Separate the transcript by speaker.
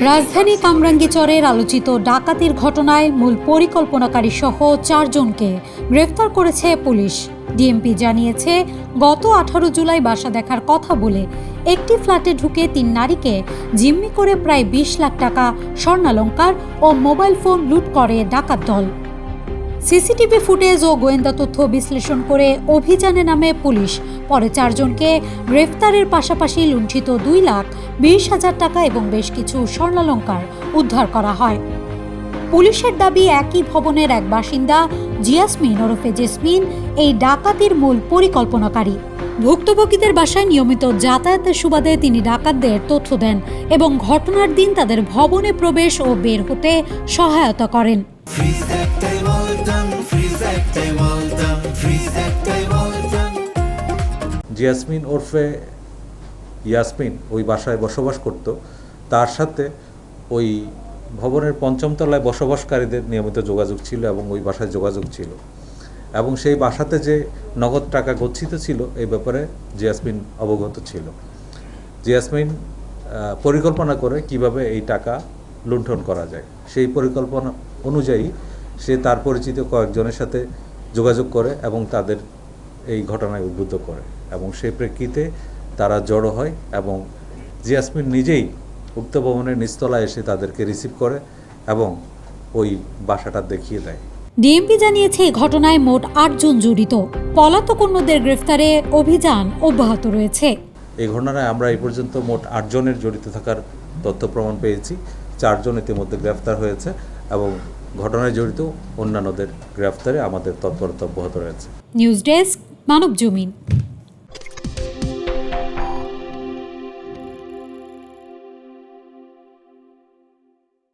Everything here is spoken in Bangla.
Speaker 1: রাজধানী কামরাঙ্গীরচরের আলোচিত ডাকাতির ঘটনায় মূল পরিকল্পনাকারী সহ 4 জনকে গ্রেফতার করেছে পুলিশ। ডিএমপি জানিয়েছে, গত 18 জুলাই বাসা দেখার কথা বলে একটি ফ্ল্যাটে ঢুকে 3 নারীকে জিম্মি করে প্রায় 20 লাখ টাকা স্বর্ণালংকার ও মোবাইল ফোন লুট করে ডাকাত দল। সিসিটিভি ফুটেজ ও গোয়েন্দা তথ্য বিশ্লেষণ করে অভিযানে নামে পুলিশ। পরে 4 জনকে গ্রেফতারের পাশাপাশি লুণ্ঠিত 2,20,000 টাকা এবং বেশ কিছু স্বর্ণালংকার উদ্ধার করা হয়। পুলিশের দাবি, একই ভবনের এক বাসিন্দা জিয়াসমিন ওরফে জেসমিন এই ডাকাতির মূল পরিকল্পনাকারী। ভুক্তভোগীদের বাসায় নিয়মিত যাতায়াতের সুবাদে তিনি ডাকাতদের তথ্য দেন এবং ঘটনার দিন তাদের ভবনে প্রবেশ ও বের হতে সহায়তা করেন।
Speaker 2: জিয়াসমিন ওরফে ইয়াসমিন ওই বাসায় বসবাস করত। তার সাথে ওই ভবনের 5ম তলায় বসবাসকারীদের নিয়মিত যোগাযোগ ছিল এবং ওই বাসায় যোগাযোগ ছিল এবং সেই বাসাতে যে নগদ টাকা গচ্ছিত ছিল এই ব্যাপারে জিয়াসমিন অবগত ছিল। জিয়াসমিন পরিকল্পনা করে কিভাবে এই টাকা লুণ্ঠন করা যায়, সেই পরিকল্পনা অনুযায়ী সে তার পরিচিত কয়েকজনের সাথে যোগাযোগ করে এবং তাদের এই ঘটনায় উদ্বুদ্ধ করে এবং সেই প্রেক্ষিতে তারা জড়ো হয় এবং জিয়াসমিন নিজেই উক্ত ভবনের নিচতলায় এসে তাদেরকে রিসিভ করে এবং ওই বাসাটা দেখিয়ে দেয়।
Speaker 1: ডিএমপি জানিয়েছে, এই ঘটনায় মোট 8 জন জড়িত। পলাতক অন্যদের গ্রেফতারে অভিযান অব্যাহত রয়েছে।
Speaker 2: এই ঘটনায় আমরা এই পর্যন্ত মোট 8 জনের জড়িত থাকার তথ্য প্রমাণ পেয়েছি। 4 জন ইতিমধ্যে গ্রেফতার হয়েছে এবং ঘটনায় জড়িত অন্যান্যদের গ্রেফতারে আমাদের তৎপরতা অব্যাহত রয়েছে।
Speaker 1: নিউজ ডেস্ক, মানব জমিন।